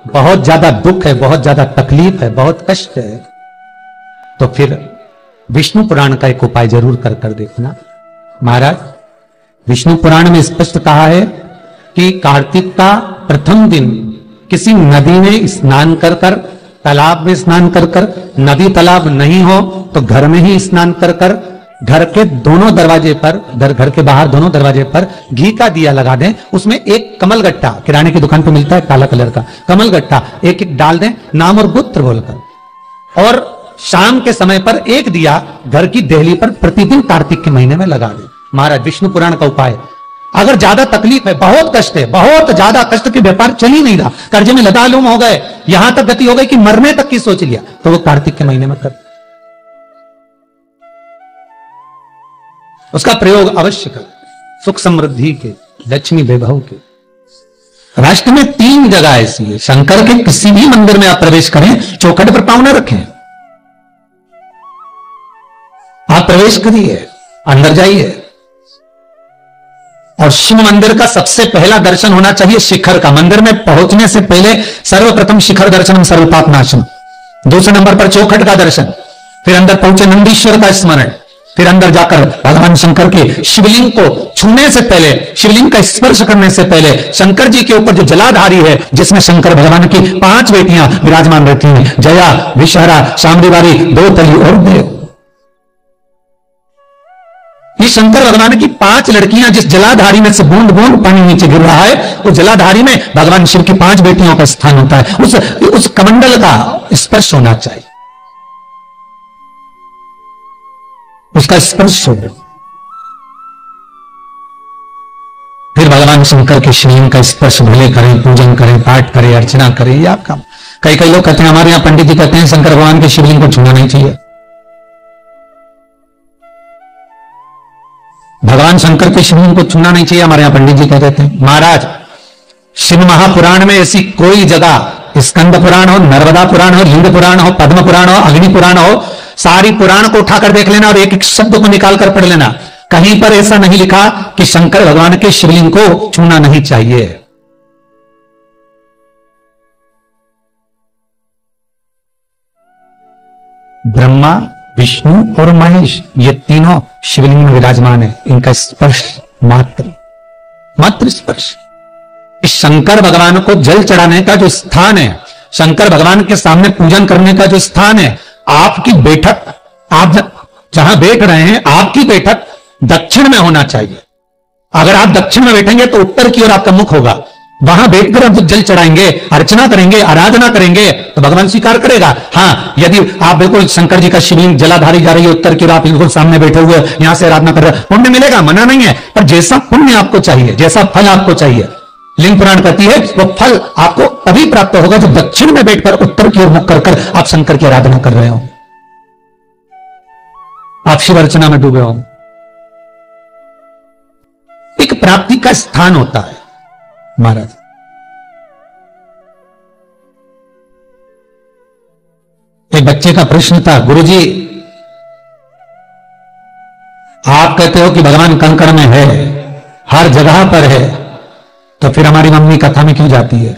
बहुत ज्यादा दुख है, बहुत ज्यादा तकलीफ है, बहुत कष्ट है, तो फिर विष्णु पुराण का एक उपाय जरूर कर कर देखना। महाराज, विष्णु पुराण में स्पष्ट कहा है कि कार्तिक का प्रथम दिन किसी नदी में स्नान कर कर, तालाब में स्नान कर कर, नदी तालाब नहीं हो तो घर में ही स्नान कर कर, घर के दोनों दरवाजे पर, घर के बाहर दोनों दरवाजे पर घी का दिया लगा दें, उसमें एक कमल गट्टा, किराने की दुकान पे मिलता है काला कलर का कमल गट्टा, एक एक डाल दें नाम और गोत्र बोलकर, और शाम के समय पर एक दिया घर की देहली पर प्रतिदिन कार्तिक के महीने में लगा दें। महाराज, विष्णु पुराण का उपाय। अगर ज्यादा तकलीफ है, बहुत कष्ट है, बहुत ज्यादा कष्ट के व्यापार चल ही नहीं रहा, कर्जे में लदालूम हो गए, यहां तक गति हो गई कि मरने तक की सोच लिया, तो वो कार्तिक के महीने में कर, उसका प्रयोग अवश्य कर, सुख समृद्धि के, लक्ष्मी वैभव के। राष्ट्र में 3 जगह ऐसी है, शंकर के किसी भी मंदिर में आप प्रवेश करें, चौखट पर पांव न रखें, आप प्रवेश करिए, अंदर जाइए, और शिव मंदिर का सबसे पहला दर्शन होना चाहिए शिखर का। मंदिर में पहुंचने से पहले सर्वप्रथम शिखर दर्शन, सर्वपाप नाशन। दूसरे नंबर पर चौखट का दर्शन, फिर अंदर पहुंचे नंदीश्वर का स्मरण, फिर अंदर जाकर भगवान शंकर के शिवलिंग को छूने से पहले, शिवलिंग का स्पर्श करने से पहले, शंकर जी के ऊपर जो जलाधारी है जिसमें शंकर भगवान की 5 बेटियां विराजमान रहती हैं, जया, विषहरा, शाम्भवी, दो तली और देव। ये शंकर भगवान की 5 लड़कियां जिस जलाधारी में से बूंद बूंद पानी नीचे गिर रहा है, उस जलाधारी में भगवान शिव की 5 बेटियों का स्थान होता है। उस कमंडल का स्पर्श होना चाहिए, उसका स्पर्श हो, फिर भगवान शंकर के शिवलिंग का स्पर्श भले करें, पूजन करें, पाठ करें, अर्चना करें, ये आपका। कई लोग कहते हैं, हमारे यहां पंडित जी कहते हैं शंकर भगवान के शिवलिंग को छूना नहीं चाहिए। भगवान शंकर के शिवलिंग को छूना नहीं चाहिए, हमारे यहां पंडित जी कह देते हैं। महाराज, शिव महापुराण में ऐसी कोई जगह, स्कंद पुराण हो, नर्मदा पुराण हो, लिंग पुराण हो, पद्म पुराण हो, अग्नि पुराण हो, सारी पुराण को उठाकर देख लेना और एक एक शब्द को निकाल कर पढ़ लेना, कहीं पर ऐसा नहीं लिखा कि शंकर भगवान के शिवलिंग को छूना नहीं चाहिए। ब्रह्मा, विष्णु और महेश, ये तीनों शिवलिंग में विराजमान है, इनका स्पर्श मात्र स्पर्श। इस शंकर भगवान को जल चढ़ाने का जो स्थान है, शंकर भगवान के सामने पूजन करने का जो स्थान है, आपकी बैठक, आप जहां बैठ रहे हैं, आपकी बैठक दक्षिण में होना चाहिए। अगर आप दक्षिण में बैठेंगे तो उत्तर की ओर आपका मुख होगा, वहां बैठकर आप जल चढ़ाएंगे, अर्चना करेंगे, आराधना करेंगे तो भगवान स्वीकार करेगा। हाँ, यदि आप बिल्कुल शंकर जी का शिवलिंग जलाधारी जा रही है उत्तर की ओर, आप बिल्कुल सामने बैठे हुए यहां से आराधना कर रहे हैं, पुण्य मिलेगा, मना नहीं है, पर जैसा पुण्य आपको चाहिए, जैसा फल आपको चाहिए, लिंग पुराण कहती है वो फल आपको तभी प्राप्त होगा जो दक्षिण में बैठकर उत्तर की ओर मुख कर आप शंकर की आराधना कर रहे हो, आप शिव अर्चना में डूबे हो। एक प्राप्ति का स्थान होता है। महाराज, एक बच्चे का प्रश्न था, गुरुजी आप कहते हो कि भगवान कंकड़ में है, हर जगह पर है, तो फिर हमारी मम्मी कथा में क्यों जाती है?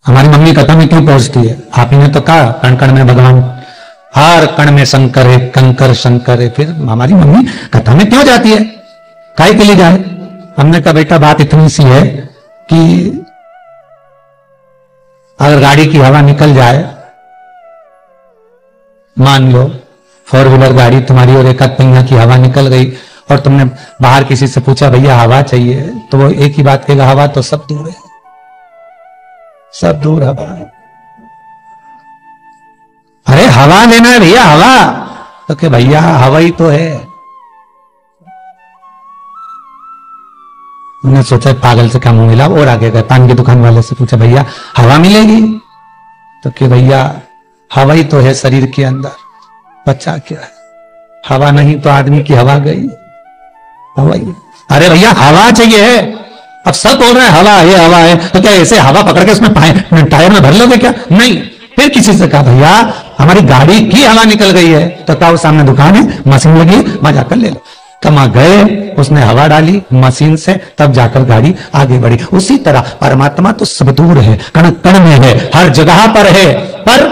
हमारी मम्मी कथा में क्यों पहुंचती है? आप ही ने तो कहा कण कण में भगवान, हर कण में शंकर है, कंकर शंकर है, फिर हमारी मम्मी कथा में क्यों जाती है? काहे के लिए जाए? हमने कहा बेटा बात इतनी सी है कि अगर गाड़ी की हवा निकल जाए, मान लो 4 व्हीलर गाड़ी तुम्हारी और एक आध पहिया की हवा निकल गई और तुमने बाहर किसी से पूछा भैया हवा चाहिए, तो वो एक ही बात कहेगा, हवा तो सब दूर है, सब दूर हवा है। अरे हवा लेना है भैया, हवा, तो क्या भैया हवा ही तो है। उन्होंने सोचा पागल से क्या मुंह मिला, और आगे गए पान की दुकान वाले से पूछा भैया हवा मिलेगी, तो क्या भैया हवा ही तो है शरीर के अंदर, बच्चा क्या है, हवा नहीं तो आदमी की हवा गई, हवा ही। अरे भैया हवा चाहिए है, अब सब बोल रहे हैं हवा है हवा है, तो क्या ऐसे हवा पकड़ के उसमें टायर में भर लोगे क्या? नहीं। फिर किसी से कहा भैया हमारी गाड़ी की हवा निकल गई है, तो क्या वो सामने दुकान है, मशीन लगी है, वहां जाकर ले लो। कमा गए, उसने हवा डाली मशीन से, तब जाकर गाड़ी आगे बढ़ी। उसी तरह परमात्मा तो सब दूर है, कण कण में है, हर जगह पर है, पर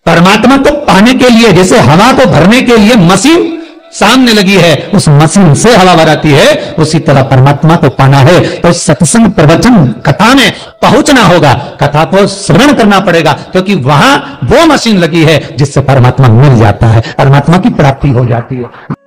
परमात्मा को पाने के लिए, जैसे हवा को भरने के लिए मशीन सामने लगी है, उस मशीन से हवा भराती है, उसी तरह परमात्मा को पाना है तो सत्संग, प्रवचन, कथा में पहुंचना होगा, कथा को श्रवण करना पड़ेगा, क्योंकि वहां वो मशीन लगी है जिससे परमात्मा मिल जाता है, परमात्मा की प्राप्ति हो जाती है।